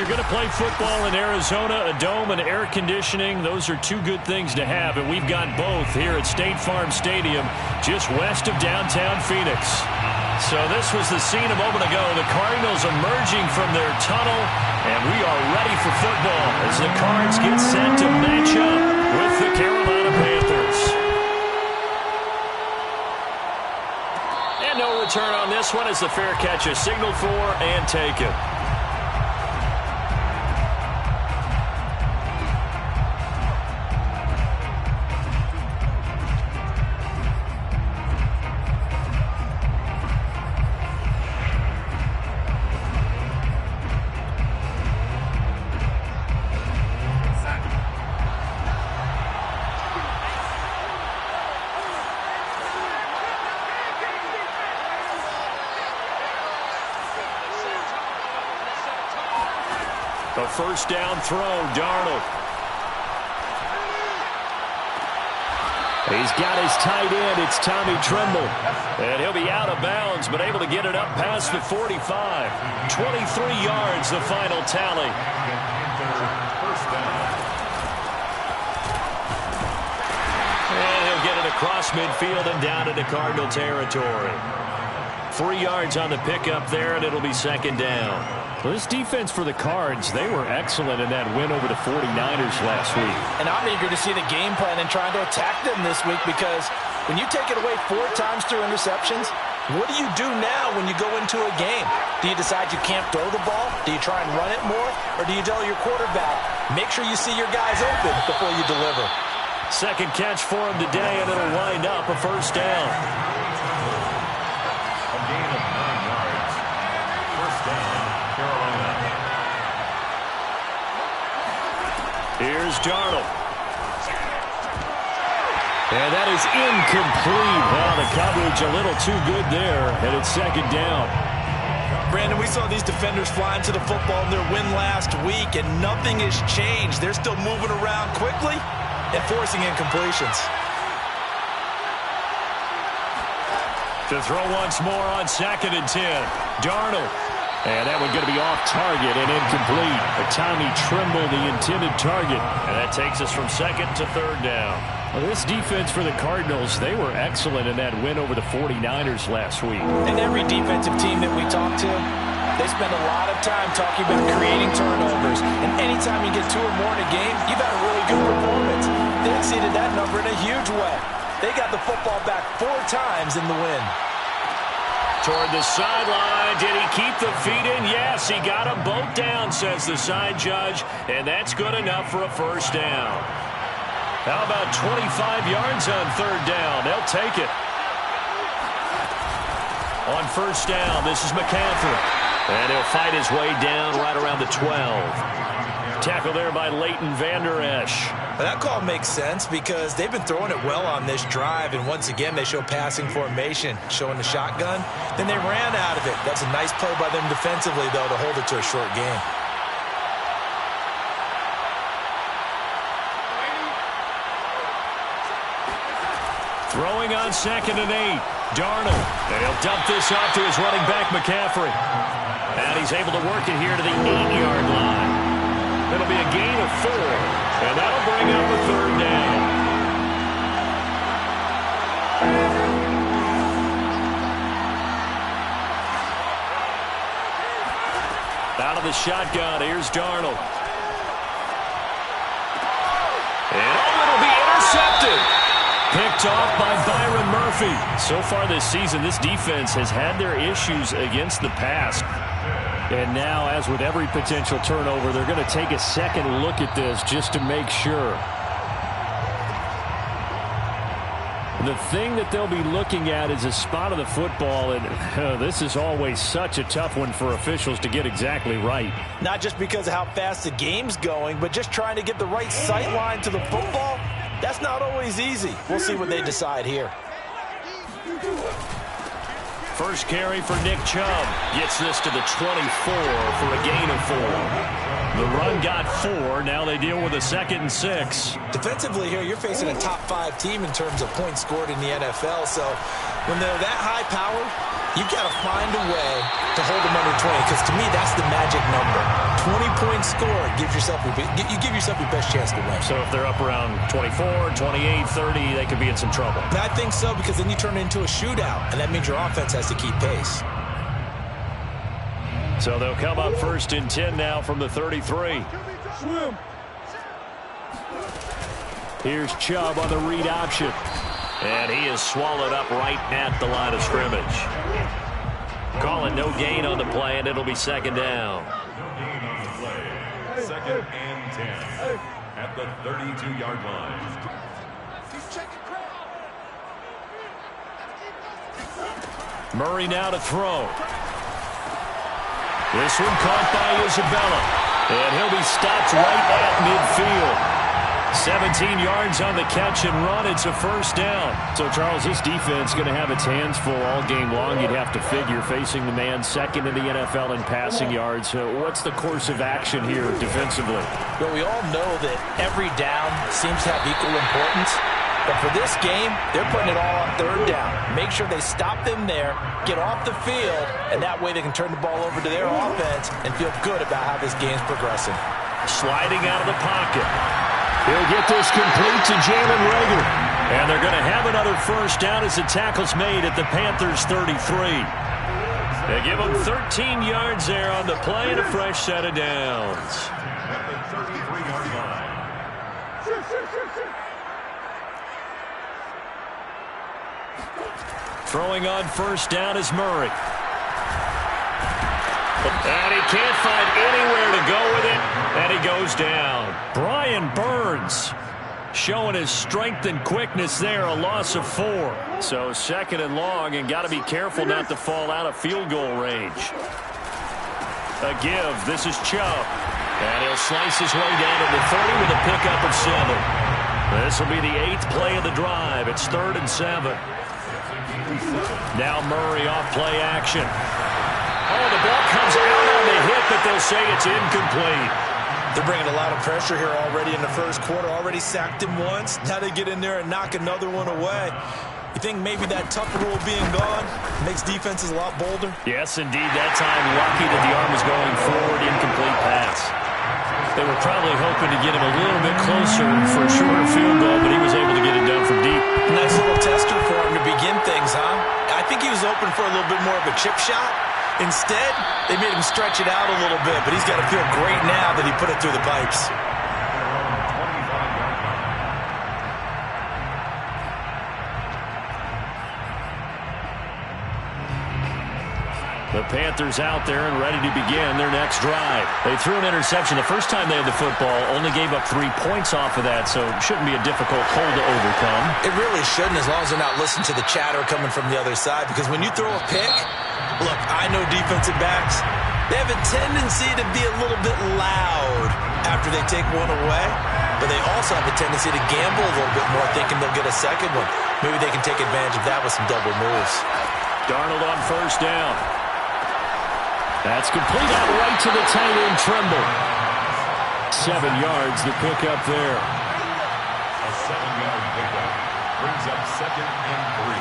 going to play football in Arizona, a dome and air conditioning, those are two good things to have, and we've got both here at State Farm Stadium, just west of downtown Phoenix. So this was the scene a moment ago. The Cardinals emerging from their tunnel, and we are ready for football as the Cards get set to match up with the Carolina Panthers. And no return on this one as the fair catch is signaled for and taken. A first down throw, Darnold. He's got his tight end. It's Tommy Tremble. And he'll be out of bounds, but able to get it up past the 45. 23 yards, the final tally. And he'll get it across midfield and down into Cardinal territory. 3 yards on the pickup there, and it'll be second down. Well, this defense for the Cards, they were excellent in that win over the 49ers last week. And I'm eager to see the game plan and trying to attack them this week, because when you take it away 4 times through interceptions, what do you do now when you go into a game? Do you decide you can't throw the ball? Do you try and run it more? Or do you tell your quarterback, make sure you see your guys open before you deliver? Second catch for him today, and it'll wind up a first down. Here's Darnold. And that is incomplete. Well, the coverage a little too good there, and it's second down. Brandon, we saw these defenders flying to the football in their win last week, and nothing has changed. They're still moving around quickly and forcing incompletions. To throw once more on 2nd and 10. Darnold. And that one going to be off target and incomplete. But Tommy Tremble, the intended target. And that takes us from second to third down. Well, this defense for the Cardinals, they were excellent in that win over the 49ers last week. And every defensive team that we talk to, they spend a lot of time talking about creating turnovers. And anytime you get 2 or more in a game, you've had a really good performance. They exceeded that number in a huge way. They got the football back 4 times in the win. Toward the sideline. Did he keep the feet in? Yes, he got them both down, says the side judge. And that's good enough for a first down. How about 25 yards on third down? They'll take it. On first down, this is McCaffrey. And he'll fight his way down right around the 12. Tackle there by Leighton Vander Esch. That call makes sense because they've been throwing it well on this drive, and once again they show passing formation, showing the shotgun. Then they ran out of it. That's a nice play by them defensively, though, to hold it to a short game. Throwing on 2nd and 8. Darnold. And he'll dump this off to his running back, McCaffrey. And he's able to work it here to the 8-yard line. It'll be a gain of 4. And that'll bring up a third down. Out of the shotgun, here's Darnold. And it'll be intercepted. Picked off by Byron Murphy. So far this season, this defense has had their issues against the pass. And now, as with every potential turnover, they're going to take a second look at this just to make sure. The thing that they'll be looking at is a spot of the football, and this is always such a tough one for officials to get exactly right. Not just because of how fast the game's going, but just trying to get the right sight line to the football. That's not always easy. We'll see what they decide here. First carry for Nick Chubb. Gets this to the 24 for a gain of 4. The run got 4. Now they deal with a 2nd and 6. Defensively here, you're facing a top 5 team in terms of points scored in the NFL. So when they're that high power, you've got to find a way to to hold them under 20, because to me, that's the magic number. 20-point score gives yourself you give yourself your best chance to win. So if they're up around 24, 28, 30, they could be in some trouble. And I think so, because then you turn it into a shootout, and that means your offense has to keep pace. So they'll come up 1st and 10 now from the 33. Here's Chubb on the read option. And he is swallowed up right at the line of scrimmage. Calling no gain on the play, and it'll be 2nd down. 2nd and 10 at the 32-yard line. Murray now to throw. This one caught by Isabella. And he'll be stopped right at midfield. 17 yards on the catch and run. It's a 1st down. So, Charles, this defense is going to have its hands full all game long, you'd have to figure, facing the man 2nd in the NFL in passing yards. What's the course of action here defensively? Well, we all know that every down seems to have equal importance. But for this game, they're putting it all on 3rd down. Make sure they stop them there, get off the field, and that way they can turn the ball over to their offense and feel good about how this game's progressing. Sliding out of the pocket. He'll get this complete to Jalen Reagor. And they're going to have another 1st down as the tackle's made at the Panthers' 33. They give them 13 yards there on the play and a fresh set of downs. At the 33-yard line. Throwing on 1st down is Murray. And he can't find anywhere to go with it, and he goes down. Brian Burns showing his strength and quickness there, a loss of 4. So 2nd and long, and got to be careful not to fall out of field goal range. A give. This is Chubb. And he'll slice his way down to the 30 with a pickup of 7. This will be the 8th play of the drive. It's 3rd and 7. Now Murray off play action. Oh, the ball comes out on the hit, but they'll say it's incomplete. They're bringing a lot of pressure here already in the 1st quarter. Already sacked him once. Now they get in there and knock another one away. You think maybe that Tucker rule being gone makes defenses a lot bolder? Yes, indeed. That time, lucky that the arm was going forward. Incomplete pass. They were probably hoping to get him a little bit closer for a shorter field goal, but he was able to get it done from deep. Nice little tester for him to begin things, huh? I think he was open for a little bit more of a chip shot. Instead, they made him stretch it out a little bit, but he's got to feel great now that he put it through the pipes. The Panthers out there and ready to begin their next drive. They threw an interception the first time they had the football, only gave up 3 points off of that, so it shouldn't be a difficult hole to overcome. It really shouldn't, as long as they're not listening to the chatter coming from the other side, because when you throw a pick, look, I know defensive backs, they have a tendency to be a little bit loud after they take one away, but they also have a tendency to gamble a little bit more, thinking they'll get a second one. Maybe they can take advantage of that with some double moves. Darnold on 1st down. That's complete out right to the tight end, Tremble. 7 yards, the pickup there. A 7-yard pickup brings up 2nd and 3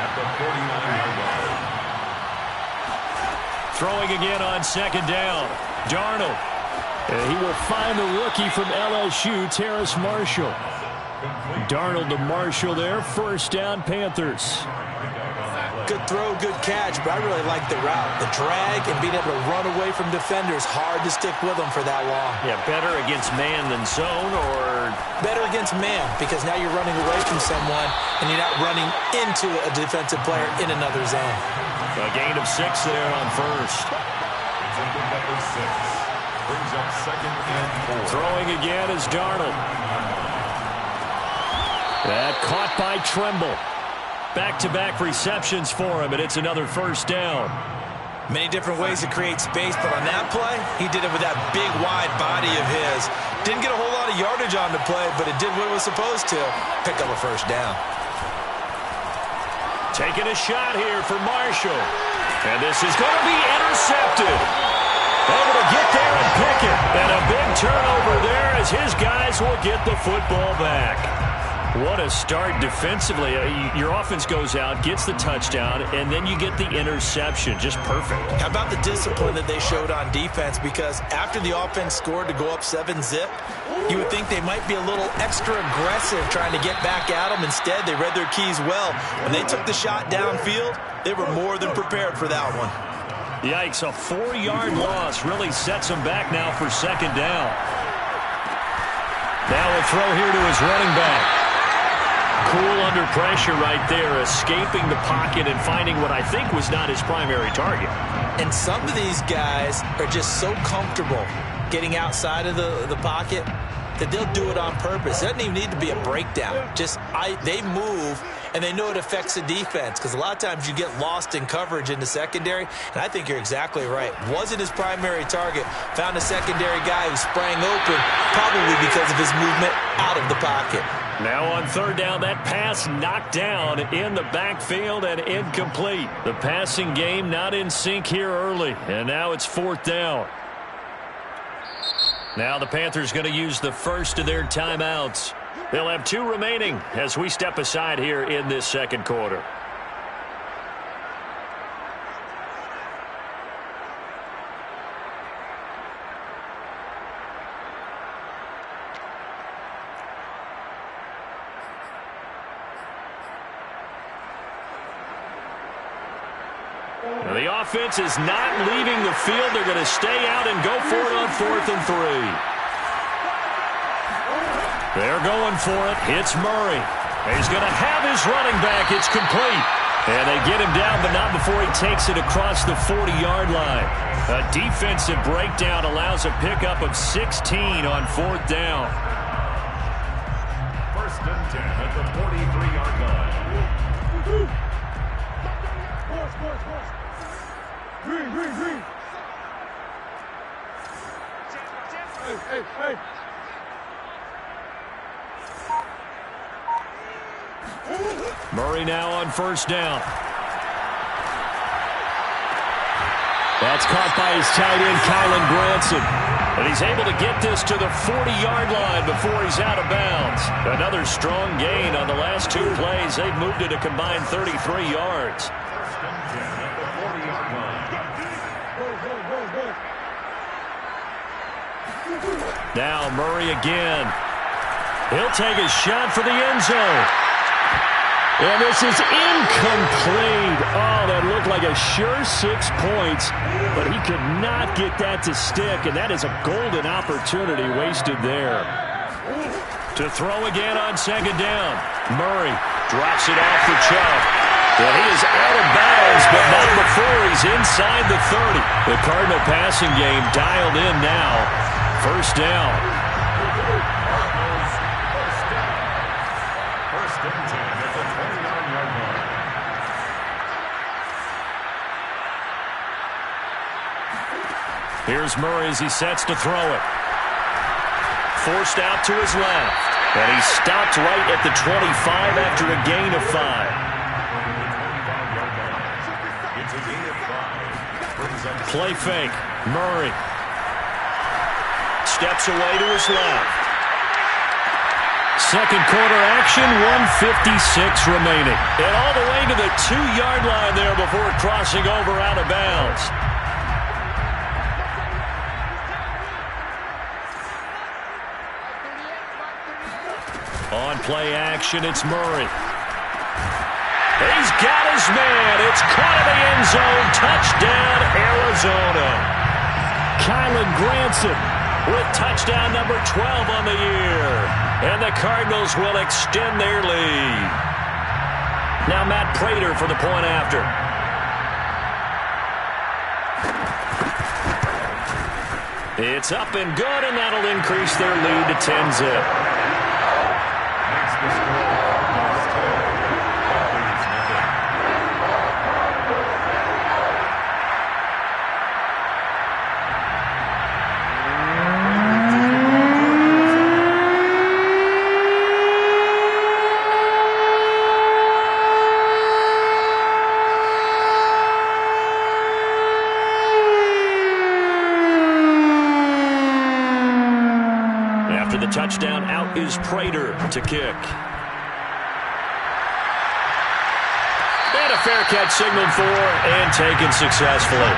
at the 49-yard line. Throwing again on 2nd down. Darnold. And he will find the rookie from LSU, Terrace Marshall. Darnold to Marshall there. 1st down, Panthers. Good throw, good catch, but I really like the route. The drag and being able to run away from defenders, hard to stick with them for that long. Yeah, better against man than zone, or? Better against man, because now you're running away from someone and you're not running into a defensive player in another zone. A gain of 6 there on 1st. Number 6 brings up 2nd and 4. Throwing again is Darnold. That caught by Tremble. Back-to-back receptions for him, and it's another 1st down. Many different ways to create space, but on that play, he did it with that big, wide body of his. Didn't get a whole lot of yardage on the play, but it did what it was supposed to. Pick up a 1st down. Taking a shot here for Marshall. And this is going to be intercepted. Able to get there and pick it. And a big turnover there as his guys will get the football back. What a start defensively. Your offense goes out, gets the touchdown, and then you get the interception. Just perfect. How about the discipline that they showed on defense? Because after the offense scored to go up 7-zip, you would think they might be a little extra aggressive trying to get back at them. Instead, they read their keys well. When they took the shot downfield, they were more than prepared for that one. Yikes, a 4-yard loss really sets them back now for second down. Now a throw here to his running back. Cool under pressure right there, escaping the pocket and finding what I think was not his primary target. And some of these guys are just so comfortable getting outside of the pocket that they'll do it on purpose. It doesn't even need to be a breakdown. They move, and they know it affects the defense because a lot of times you get lost in coverage in the secondary, and I think you're exactly right. Wasn't his primary target. Found a secondary guy who sprang open, probably because of his movement out of the pocket. Now on third down, that pass knocked down in the backfield and incomplete. The passing game not in sync here early, and now it's fourth down. Now the Panthers going to use the first of their timeouts. They'll have 2 remaining as we step aside here in this second quarter. The offense is not leaving the field. They're going to stay out and go for it on 4th and 3. They're going for it. It's Murray. He's going to have his running back. It's complete. And they get him down, but not before he takes it across the 40-yard line. A defensive breakdown allows a pickup of 16 on 4th down. 1st and 10 at the 43-yard line. Green. Hey. Murray now on 1st down. That's caught by his tight end, Kylen Granson. And he's able to get this to the 40-yard line before he's out of bounds. Another strong gain on the last 2 plays. They've moved it a combined 33 yards. Now Murray again. He'll take a shot for the end zone. And this is incomplete. Oh, that looked like a sure 6 points, but he could not get that to stick, and that is a golden opportunity wasted there. To throw again on 2nd down. Murray drops it off for Chubb. And he is out of bounds, but not before he's inside the 30. The Cardinal passing game dialed in now. 1st down. Here's Murray as he sets to throw it. Forced out to his left. And he stopped right at the 25 after a gain of 5. Play fake. Murray. Steps away to his left. Second quarter action, 1:56 remaining. And all the way to the 2-yard line there before crossing over out of bounds. On play action, it's Murray. He's got his man. It's caught in the end zone. Touchdown, Arizona. Kylen Granson with touchdown number 12 on the year. And the Cardinals will extend their lead. Now Matt Prater for the point after. It's up and good, and that'll increase their lead to 10-zip. Touchdown, out is Prater to kick. a fair catch signaled for and taken successfully.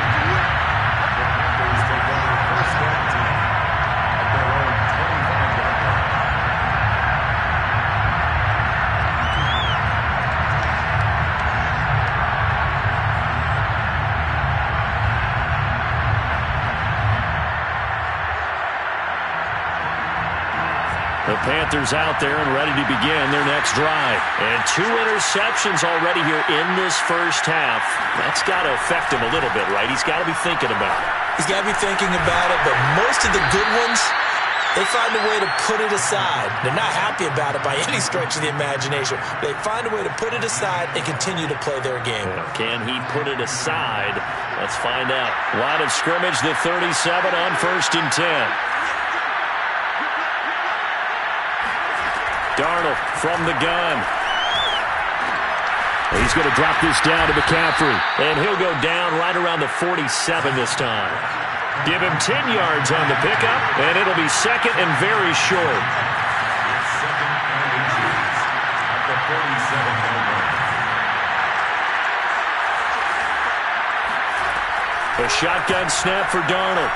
The Panthers out there and ready to begin their next drive. And 2 interceptions already here in this first half. That's got to affect him a little bit, right? He's got to be thinking about it. He's got to be thinking about it, but most of the good ones, they find a way to put it aside. They're not happy about it by any stretch of the imagination. They find a way to put it aside and continue to play their game. Can he put it aside? Let's find out. Line of scrimmage, the 37 on 1st and 10. Darnold from the gun. He's going to drop this down to McCaffrey. And he'll go down right around the 47 this time. Give him 10 yards on the pickup, and it'll be 2nd and very short. Second and 18 at the 47-yard line. A shotgun snap for Darnold.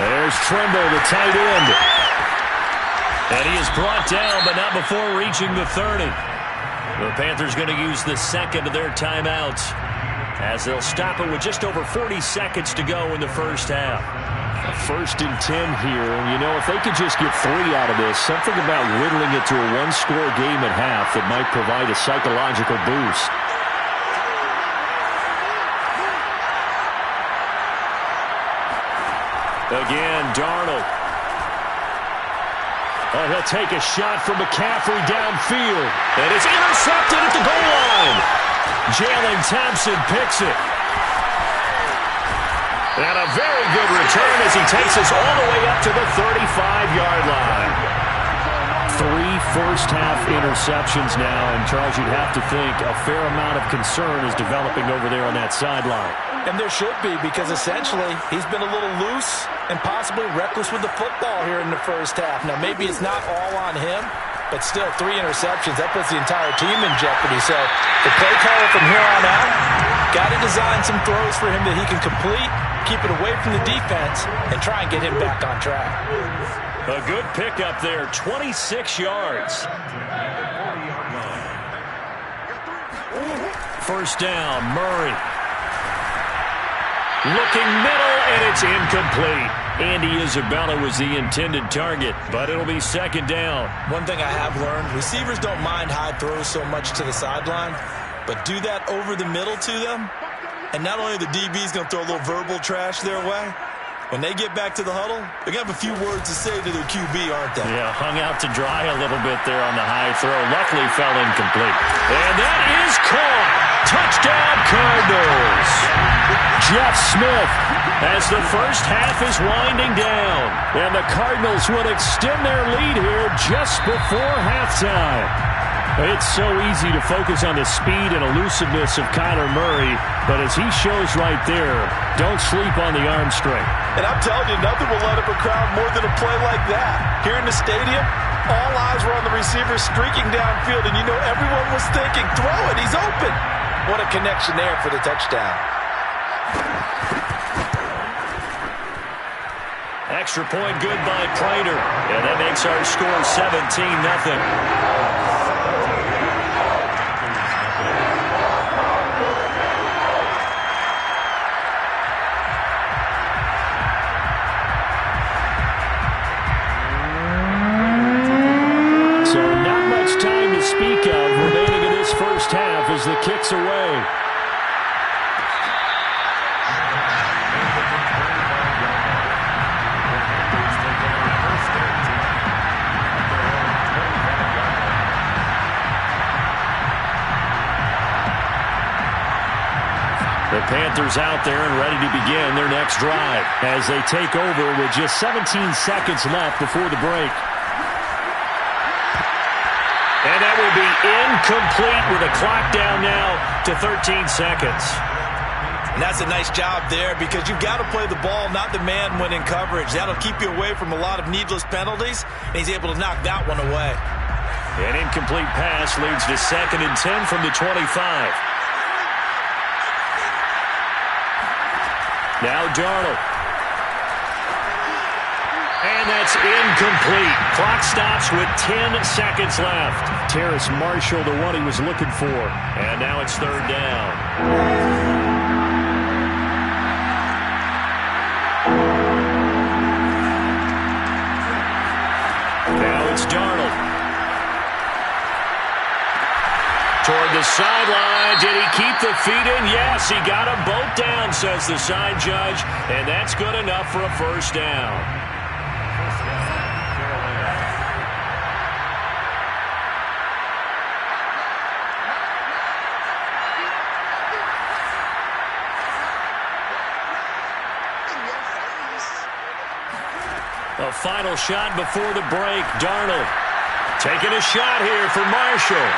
There's Tremble, the tight end. And he is brought down, but not before reaching the 30. The Panthers going to use the second of their timeouts as they'll stop it with just over 40 seconds to go in the first half. A 1st and 10 here. And, you know, if they could just get 3 out of this, something about whittling it to a 1-score game at half that might provide a psychological boost. Again, Darnold. Oh, he'll take a shot from McCaffrey downfield. And it's intercepted at the goal line. Jalen Thompson picks it. And a very good return as he takes us all the way up to the 35-yard line. 3 first-half interceptions now, and Charles, you'd have to think a fair amount of concern is developing over there on that sideline. And there should be, because essentially he's been a little loose and possibly reckless with the football here in the first half. Now, maybe it's not all on him, but still 3 interceptions. That puts the entire team in jeopardy. So the play caller from here on out got to design some throws for him that he can complete, keep it away from the defense, and try and get him back on track. A good pickup there, 26 yards. First down, Murray. Looking middle, and it's incomplete. Andy Isabella was the intended target, but it'll be 2nd down. One thing I have learned, receivers don't mind high throws so much to the sideline, but do that over the middle to them, and not only the DB's going to throw a little verbal trash their way, when they get back to the huddle, they're going to have a few words to say to their QB, aren't they? Yeah, hung out to dry a little bit there on the high throw. Luckily fell incomplete. And that is caught. Touchdown, Cardinals. Jeff Smith as the first half is winding down. And the Cardinals will extend their lead here just before halftime. It's so easy to focus on the speed and elusiveness of Kyler Murray, but as he shows right there, don't sleep on the arm strength. And I'm telling you, nothing will let up a crowd more than a play like that. Here in the stadium, all eyes were on the receiver streaking downfield, and you know everyone was thinking, throw it, he's open. What a connection there for the touchdown. Extra point good by Prater, and that makes our score 17-0. Speak of remaining in this first half as the kick's away. The Panthers out there and ready to begin their next drive as they take over with just 17 seconds left before the break. And that will be incomplete with a clock down now to 13 seconds. And that's a nice job there because you've got to play the ball, not the man when in coverage. That'll keep you away from a lot of needless penalties, and he's able to knock that one away. An incomplete pass leads to 2nd and 10 from the 25. Now Darnold. And that's incomplete. Clock stops with 10 seconds left. Terrace Marshall, the one he was looking for. And now it's 3rd down. Now it's Darnold. Toward the sideline. Did he keep the feet in? Yes, he got them both down, says the side judge. And that's good enough for a 1st down. A final shot before the break. Darnold taking a shot here for Marshall.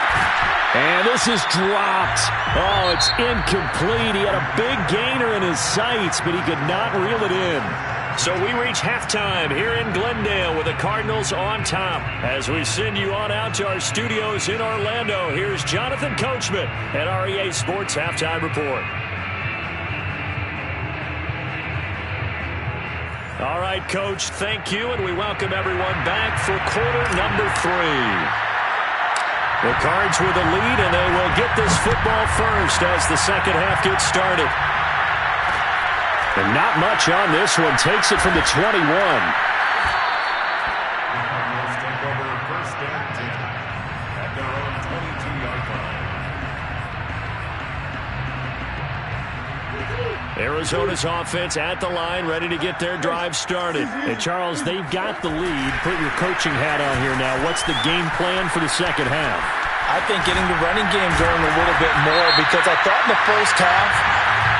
And this is dropped. Oh, it's incomplete. He had a big gainer in his sights, but he could not reel it in. So we reach halftime here in Glendale with the Cardinals on top. As we send you on out to our studios in Orlando, here's Jonathan Coachman at REA Sports Halftime Report. All right, Coach, thank you, and we welcome everyone back for quarter number 3. The Cards with a lead, and they will get this football first as the second half gets started. And not much on this one. Takes it from the 21. Cardinals take over 1st and 10 at their own 22-yard line. Arizona's offense at the line, ready to get their drive started. And Charles, they've got the lead. Put your coaching hat on here now. What's the game plan for the second half? I think getting the running game going a little bit more, because I thought in the first half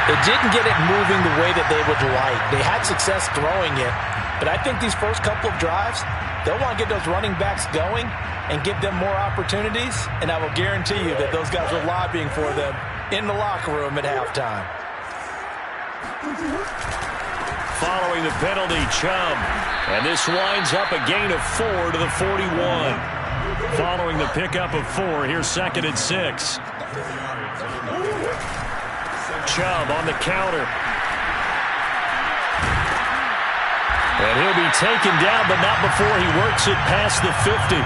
it didn't get it moving the way that they would like. They had success throwing it, but I think these first couple of drives, they'll want to get those running backs going and give them more opportunities, and I will guarantee you that those guys are lobbying for them in the locker room at halftime. Following the penalty, Chubb. And this winds up a gain of 4 to the 41. Following the pickup of 4, here's 2nd and 6. Chubb on the counter. And he'll be taken down, but not before he works it past the 50.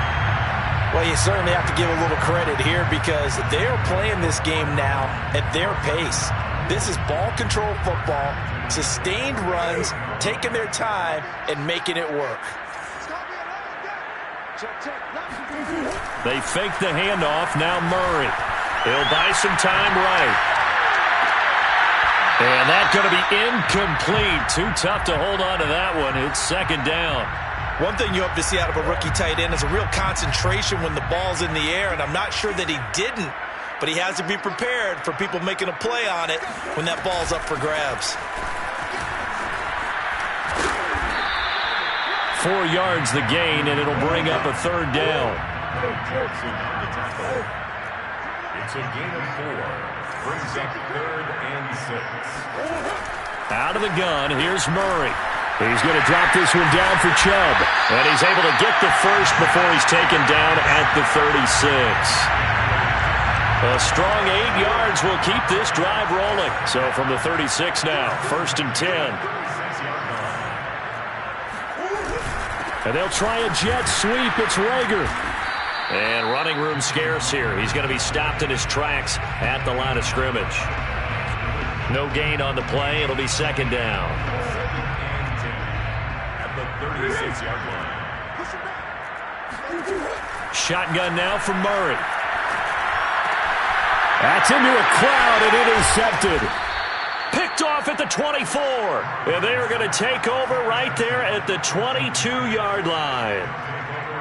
Well, you certainly have to give a little credit here, because they are playing this game now at their pace. This is ball control football, sustained runs, taking their time and making it work. They fake the handoff. Now Murray. He'll buy some time right. And that's going to be incomplete. Too tough to hold on to that one. It's 2nd down. One thing you hope to see out of a rookie tight end is a real concentration when the ball's in the air, and I'm not sure that he didn't. But he has to be prepared for people making a play on it when that ball's up for grabs. 4 yards the gain, and it'll bring up a 3rd down. It's a gain of 4. Brings up 3rd and 6. Out of the gun, here's Murray. He's going to drop this one down for Chubb. And he's able to get the first before he's taken down at the 36. A strong 8 yards will keep this drive rolling. So from the 36 now, 1st and 10. And they'll try a jet sweep. It's Rager. And running room scarce here. He's going to be stopped in his tracks at the line of scrimmage. No gain on the play. It'll be 2nd down. 2nd and 10 at the 36-yard line. Shotgun now from Murray. That's into a crowd and intercepted. Picked off at the 24. And they are going to take over right there at the 22-yard line.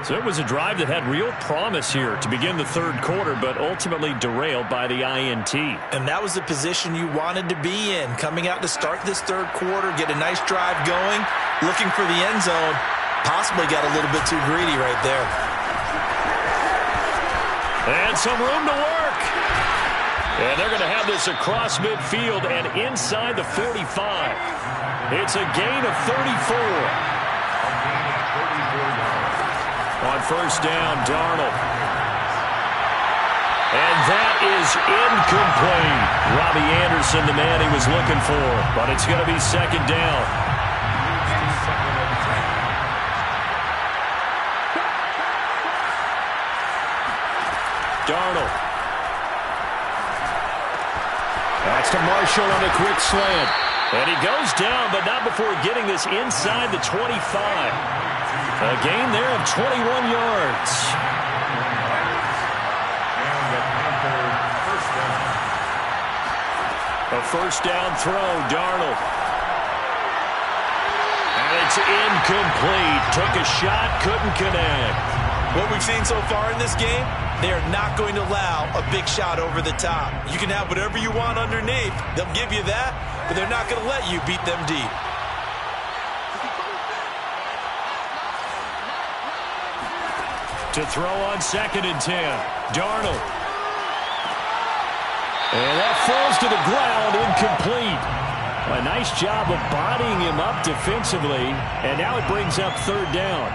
So it was a drive that had real promise here to begin the 3rd quarter, but ultimately derailed by the INT. And that was the position you wanted to be in. Coming out to start this 3rd quarter, get a nice drive going, looking for the end zone. Possibly got a little bit too greedy right there. And some room to work. And they're going to have this across midfield and inside the 45. It's a gain of 34. On 1st down, Darnold. And that is incomplete. Robbie Anderson, the man he was looking for. But it's going to be second down. Darnold. That's to Marshall on a quick slant. And he goes down, but not before getting this inside the 25. A gain there of 21 yards. A first down throw, Darnold. And it's incomplete. Took a shot, couldn't connect. What we've seen so far in this game, they are not going to allow a big shot over the top. You can have whatever you want underneath. They'll give you that, but they're not going to let you beat them deep. To throw on 2nd and 10. Darnold. And that falls to the ground, incomplete. A nice job of bodying him up defensively, and now it brings up 3rd down.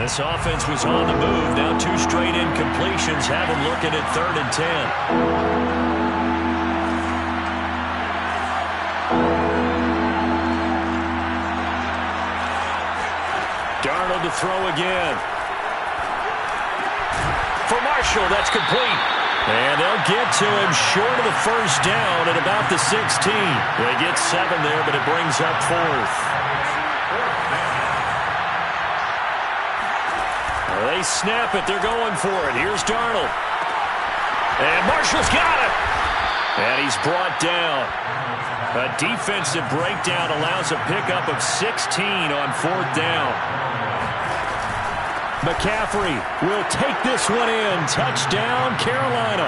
This offense was on the move. Now 2 straight incompletions have them looking at 3rd and 10. Darnold to throw again. For Marshall, that's complete. And they'll get to him short of the first down at about the 16. They get 7 there, but it brings up 4th. They snap it. They're going for it. Here's Darnold. And Marshall's got it. And he's brought down. A defensive breakdown allows a pickup of 16 on 4th down. McCaffrey will take this one in. Touchdown, Carolina.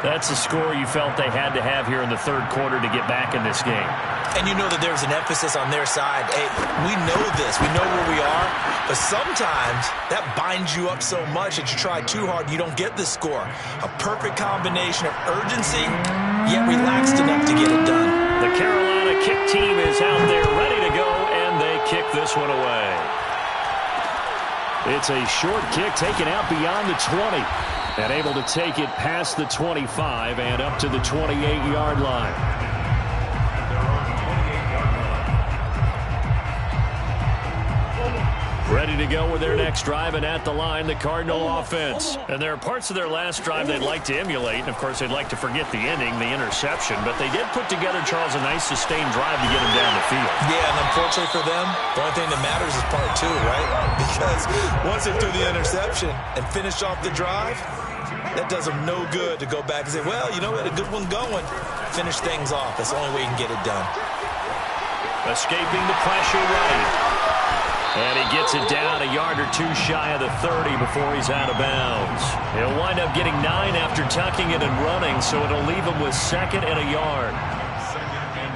That's a score you felt they had to have here in the 3rd quarter to get back in this game. And you know that there's an emphasis on their side. Hey, we know this. We know where we are. But sometimes that binds you up so much that you try too hard, you don't get the score. A perfect combination of urgency, yet relaxed enough to get it done. The Carolina kick team is out there ready to go, and they kick this one away. It's a short kick taken out beyond the 20. And able to take it past the 25 and up to the 28-yard line. Ready to go with their next drive, and at the line, the Cardinal offense. And there are parts of their last drive they'd like to emulate, and of course they'd like to forget the ending, the interception, but they did put together, Charles, a nice sustained drive to get them down the field. Yeah, and unfortunately for them, the only thing that matters is part 2, right? Because once they threw the interception and finished off the drive, that does them no good to go back and say, well, you know, we had a good one going. Finish things off. That's the only way you can get it done. Escaping the pressure right. And he gets it down a yard or 2 shy of the 30 before he's out of bounds. He'll wind up getting 9 after tucking it and running, so it'll leave him with 2nd and a yard. 2nd and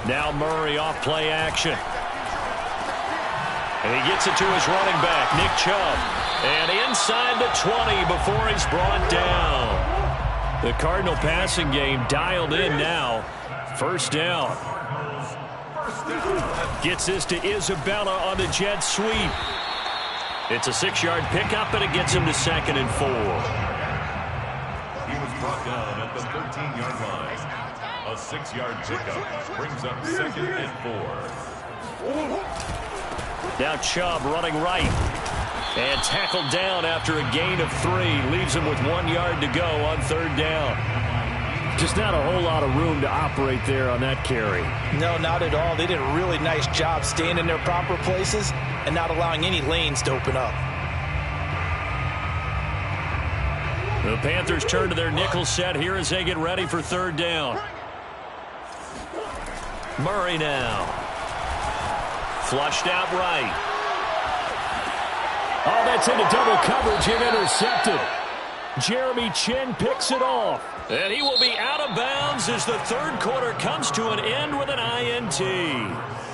1. Now Murray off play action. And he gets it to his running back, Nick Chubb. And inside the 20 before he's brought down. The Cardinal passing game dialed in now. 1st down. Gets this to Isabella on the jet sweep. It's a 6-yard pickup, and it gets him to 2nd and 4. He was brought down at the 13-yard line. A 6-yard pickup brings up 2nd and 4. Now Chubb running right. And tackled down after a gain of 3. Leaves him with 1 yard to go on 3rd down. Just not a whole lot of room to operate there on that carry. No, not at all. They did a really nice job staying in their proper places and not allowing any lanes to open up. The Panthers turn to their nickel set here as they get ready for 3rd down. Murray now. Flushed out right. Oh, that's into double coverage and intercepted. Jeremy Chinn picks it off. And he will be out of bounds as the 3rd quarter comes to an end with an INT.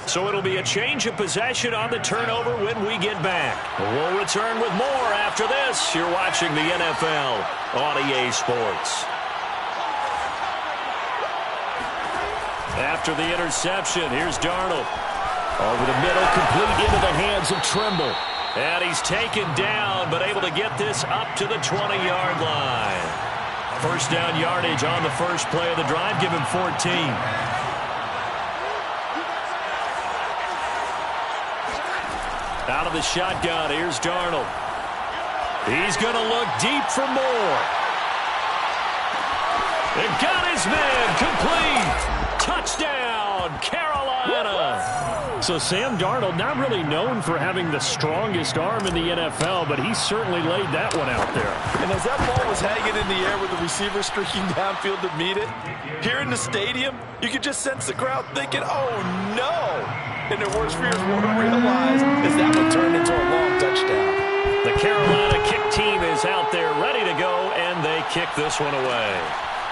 So it'll be a change of possession on the turnover when we get back. We'll return with more after this. You're watching the NFL on EA Sports. After the interception, here's Darnold. Over the middle, complete into the hands of Trimble. And he's taken down, but able to get this up to the 20-yard line. First down yardage on the first play of the drive. Give him 14. Out of the shotgun, here's Darnold. He's going to look deep for more. And got his man complete. Touchdown, Carolina. So Sam Darnold, not really known for having the strongest arm in the NFL, but he certainly laid that one out there. And as that ball was hanging in the air with the receiver streaking downfield to meet it, here in the stadium, you could just sense the crowd thinking, oh, no. And their worst fears weren't realized as that one turned into a long touchdown. The Carolina kick team is out there ready to go, and they kick this one away.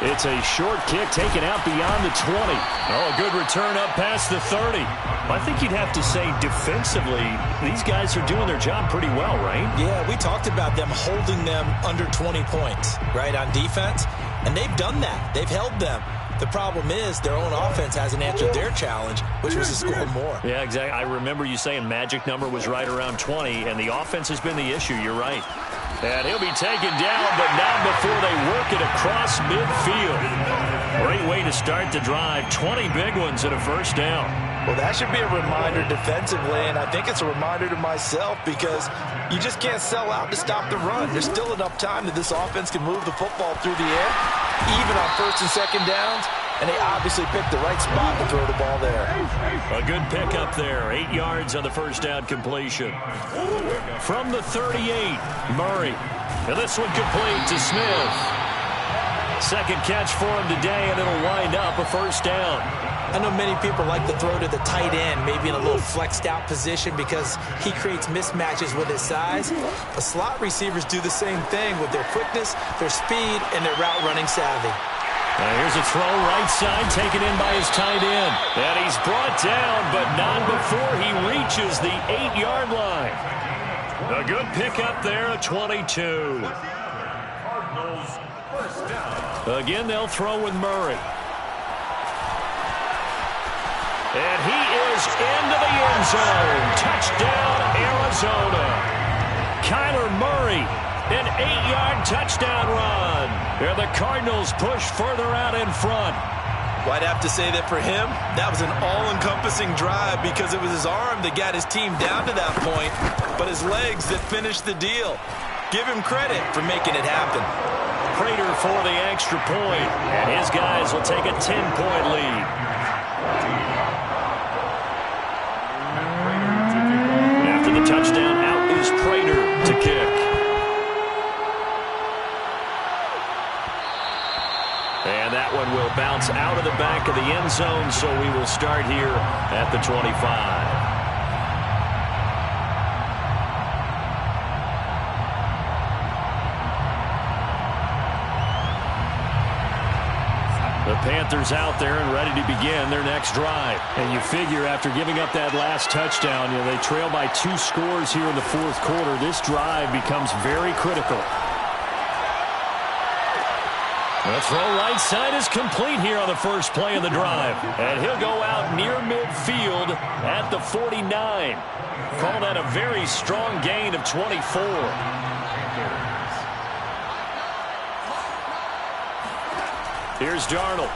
It's a short kick taken out beyond the 20. Oh, a good return up past the 30. I think you'd have to say defensively, these guys are doing their job pretty well, right? Yeah, we talked about them holding them under 20 points, right, on defense. And they've done that. They've held them. The problem is their own offense hasn't answered their challenge, which was to score more. Yeah, exactly. I remember you saying magic number was right around 20, and the offense has been the issue. You're right. And he'll be taken down, but not before they work it across midfield. Great way to start the drive. 20 big ones and a first down. Well, that should be a reminder defensively, and I think it's a reminder to myself because you just can't sell out to stop the run. There's still enough time that this offense can move the football through the air, even on first and second downs, and they obviously picked the right spot to throw the ball there. A good pickup there. 8 yards on the first down completion. From the 38, Murray. And this one complete to Smith. Second catch for him today, and it'll wind up a first down. I know many people like to throw to the tight end, maybe in a little flexed out position because he creates mismatches with his size. The slot receivers do the same thing with their quickness, their speed, and their route running savvy. Here's a throw right side taken in by his tight end. And he's brought down, but not before he reaches the 8-yard line. A good pickup there at 22. Again, they'll throw with Murray. And he is into the end zone. Touchdown, Arizona. Kyler Murray, an 8-yard touchdown run. And the Cardinals push further out in front. Well, I'd have to say that for him, that was an all-encompassing drive because it was his arm that got his team down to that point, but his legs that finished the deal. Give him credit for making it happen. Prater for the extra point, and his guys will take a 10-point lead. After the touchdown, out is Prater to kick. And that one will bounce out of the back of the end zone, so we will start here at the 25. The Panthers out there and ready to begin their next drive. And you figure after giving up that last touchdown, they trail by 2 scores here in the fourth quarter. This drive becomes very critical. The throw right side is complete here on the first play of the drive. And he'll go out near midfield at the 49. Call that a very strong gain of 24. Here's Darnold.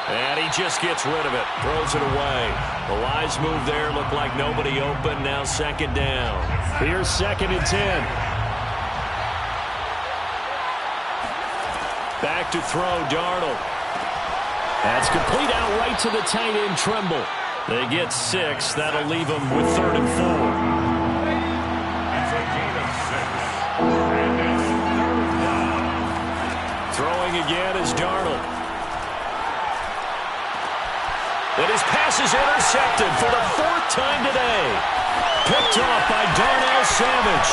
And he just gets rid of it. Throws it away. The wise move there. Looked like nobody open. Now second down. Here's 2nd and 10. Back to throw, Darnold. That's complete out right to the tight end, Tremble. They get 6. That'll leave them with 3rd and 4. Throwing again is Darnold. And his pass is intercepted for the 4th time today. Picked off by Darnell Savage.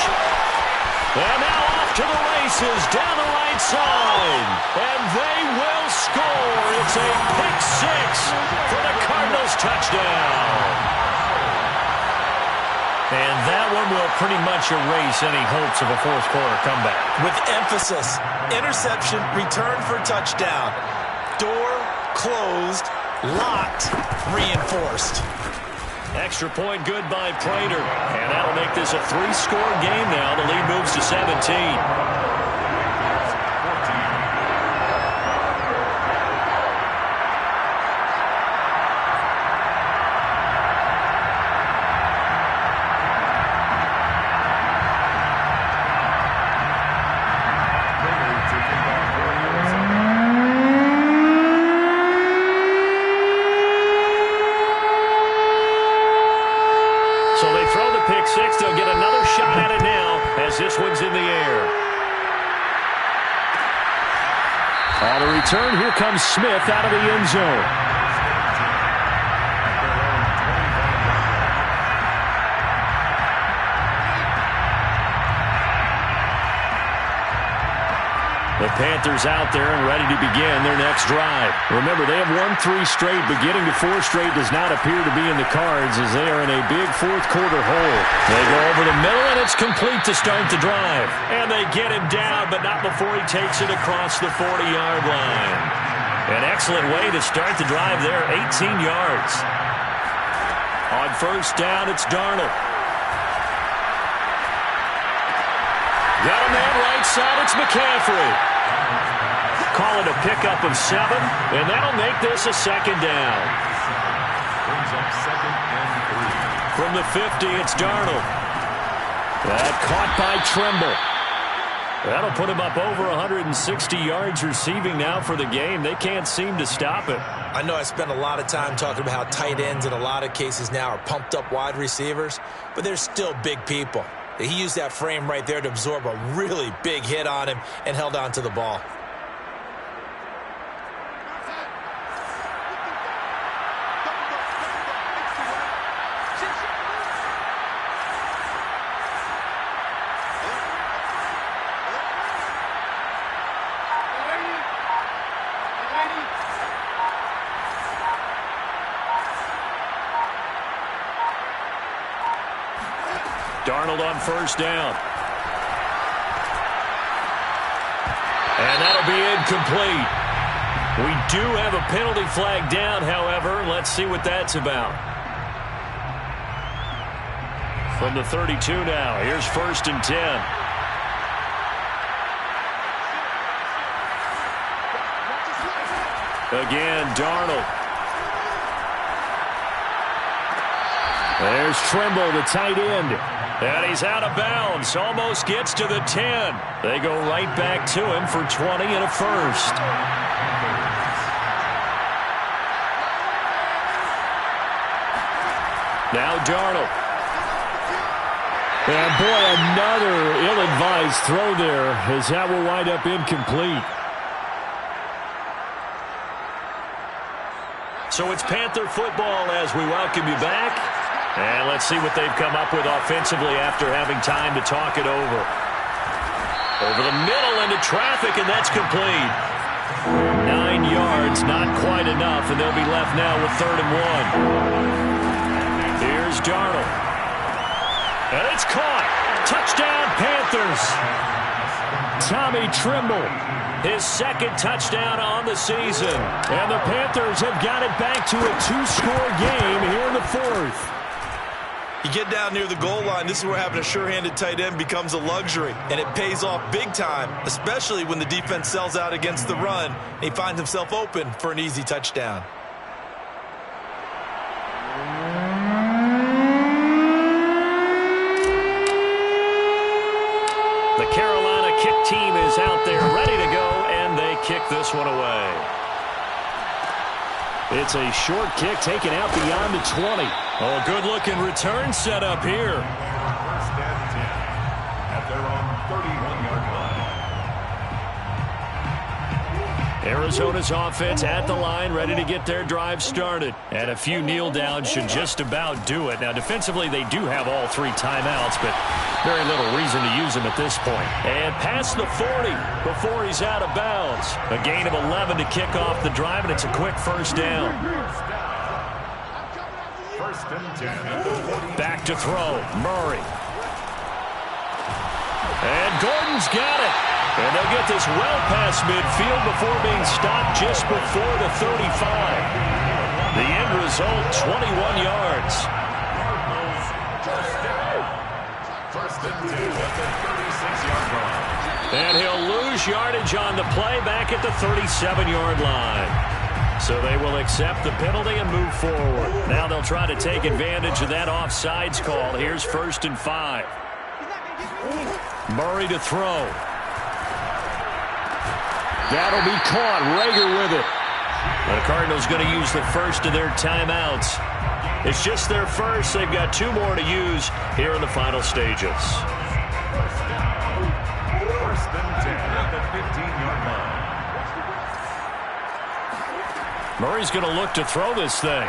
And now off to the races down the right side. And they will score. It's a pick 6 for the Cardinals touchdown. And that one will pretty much erase any hopes of a fourth quarter comeback. With emphasis, interception, return for touchdown. Door closed Locked, reinforced. Extra point good by Prater. And that'll make this a 3-score game now. The lead moves to 17. So they throw the pick six. They'll get another shot at it now as this one's in the air. On the return, here comes Smith out of the end zone. The Panthers out there and ready to begin their next drive. Remember, they have won 3 straight, but getting to 4 straight does not appear to be in the cards as they are in a big fourth-quarter hole. They go over the middle, and it's complete to start the drive. And they get him down, but not before he takes it across the 40-yard line. An excellent way to start the drive there, 18 yards. On first down, it's Darnold. Got a man right side, it's McCaffrey. Call it a pickup of 7, and that'll make this a second down. Brings up 2nd and 3. From the 50, it's Darnold. That caught by Trimble. That'll put him up over 160 yards receiving now for the game. They can't seem to stop it. I know I spent a lot of time talking about how tight ends in a lot of cases now are pumped up wide receivers, but they're still big people. He used that frame right there to absorb a really big hit on him and held on to the ball. Darnold on first down. And that'll be incomplete. We do have a penalty flag down, however. Let's see what that's about. From the 32 now, here's 1st and 10. Again, Darnold. There's Trimble, the tight end. And he's out of bounds. Almost gets to the 10. They go right back to him for 20 and a first. Now Darnold. And boy, another ill-advised throw there as that will wind up incomplete. So it's Panther football as we welcome you back. And let's see what they've come up with offensively after having time to talk it over. Over the middle into traffic, and that's complete. 9 yards, not quite enough, and they'll be left now with 3rd and 1. Here's Darnold. And it's caught. Touchdown, Panthers. Tommy Trimble, his 2nd touchdown on the season. And the Panthers have got it back to a 2-score game here in the 4th. You get down near the goal line, this is where having a sure-handed tight end becomes a luxury, and it pays off big time, especially when the defense sells out against the run, and he finds himself open for an easy touchdown. The Carolina kick team is out there ready to go, and they kick this one away. It's a short kick taken out beyond the 20. Oh, good-looking return set up here. 1st and 10 at their own 31-yard line. Arizona's offense at the line, ready to get their drive started. And a few kneel downs should just about do it. Now, defensively, they do have all 3 timeouts, but very little reason to use them at this point. And past the 40 before he's out of bounds. A gain of 11 to kick off the drive, and it's a quick 1st down. 1st and 10 at the 40. Back to throw, Murray. And Gordon's got it. And they'll get this well past midfield before being stopped just before the 35. The end result, 21 yards. First and 10 at the 36-yard line. And he'll lose yardage on the play back at the 37-yard line. So they will accept the penalty and move forward. Now they'll try to take advantage of that offsides call. Here's 1st and 5. Murray to throw. That'll be caught. Rager with it. The Cardinals going to use the first of their timeouts. It's just their first. They've got 2 more to use here in the final stages. First and 10 at the 15-yard line. Murray's going to look to throw this thing.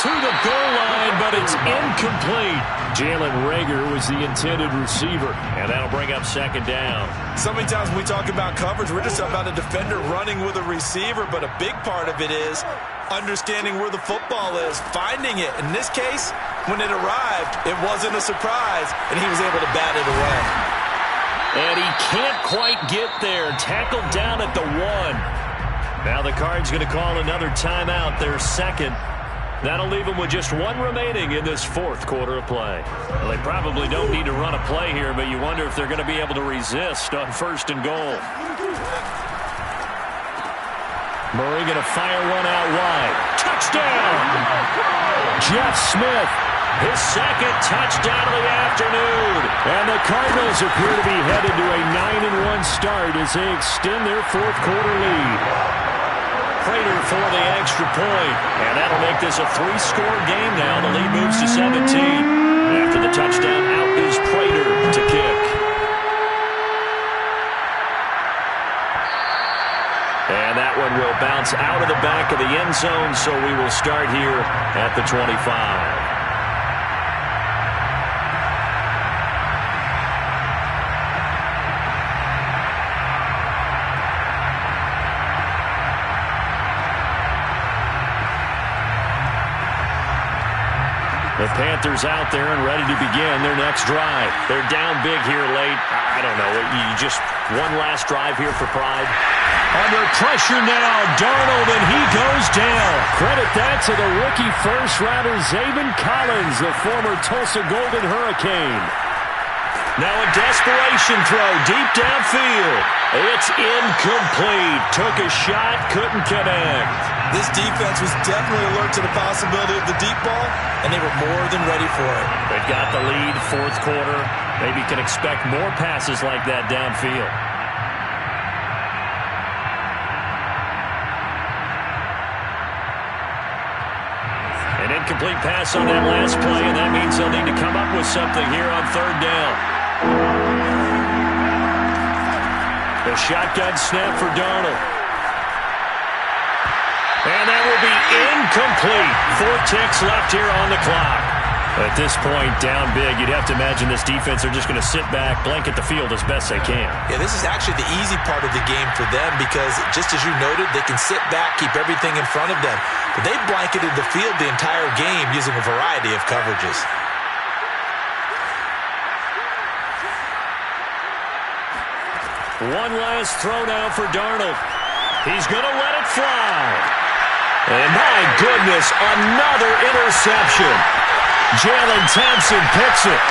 To the goal line, but it's incomplete. Jalen Rager was the intended receiver, and that'll bring up 2nd down. So many times when we talk about coverage, we're just about a defender running with a receiver, but a big part of it is understanding where the football is, finding it. In this case, when it arrived, it wasn't a surprise, and he was able to bat it away. And he can't quite get there. Tackled down at the 1. Now the Cards going to call another timeout, their 2nd. That'll leave them with just 1 remaining in this 4th quarter of play. Well, they probably don't need to run a play here, but you wonder if they're going to be able to resist on 1st and goal. Murray going to fire one out wide. Touchdown! Jeff Smith, his 2nd touchdown of the afternoon. And the Cardinals appear to be headed to a 9-1 start as they extend their 4th quarter lead. Prater for the extra point, and that'll make this a 3-score game now. The lead moves to 17. After the touchdown, out is Prater to kick. And that one will bounce out of the back of the end zone, so we will start here at the 25. The Panthers out there and ready to begin their next drive. They're down big here late. I don't know. You just one last drive here for pride. Under pressure now, Darnold, and he goes down. Credit that to the rookie first-rounder Zaven Collins, the former Tulsa Golden Hurricane. Now a desperation throw deep downfield. It's incomplete. Took a shot, couldn't connect. This defense was definitely alert to the possibility of the deep ball, and they were more than ready for it. They've got the lead, 4th quarter. Maybe can expect more passes like that downfield. An incomplete pass on that last play, and that means they'll need to come up with something here on 3rd down. The shotgun snap for Darnold. And that will be incomplete. 4 ticks left here on the clock. At this point, down big, you'd have to imagine this defense are just going to sit back, blanket the field as best they can. Yeah, this is actually the easy part of the game for them because, just as you noted, they can sit back, keep everything in front of them. But they blanketed the field the entire game using a variety of coverages. One last throw now for Darnold. He's going to let it fly. And my goodness, another interception. Jalen Thompson picks it.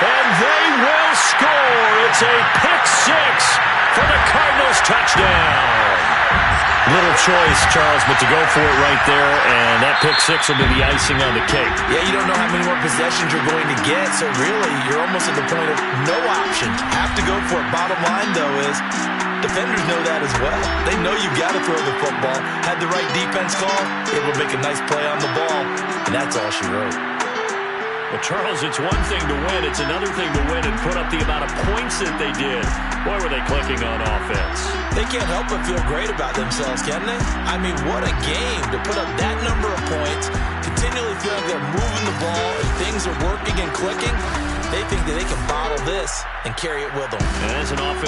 And they will score. It's a pick 6 for the Cardinals touchdown. Little choice, Charles, but to go for it right there, and that pick 6 will be the icing on the cake. Yeah, you don't know how many more possessions you're going to get, so really you're almost at the point of no options. Have to go for it. Bottom line, though, is defenders know that as well. They know you've got to throw the football. Had the right defense call, able to make a nice play on the ball, and that's all she wrote. Well, Charles, it's one thing to win. It's another thing to win and put up the amount of points that they did. Boy, were they clicking on offense. They can't help but feel great about themselves, can they? I mean, what a game to put up that number of points, continually feel like they're moving the ball and things are working and clicking. They think that they can bottle this and carry it with them. And as an offense,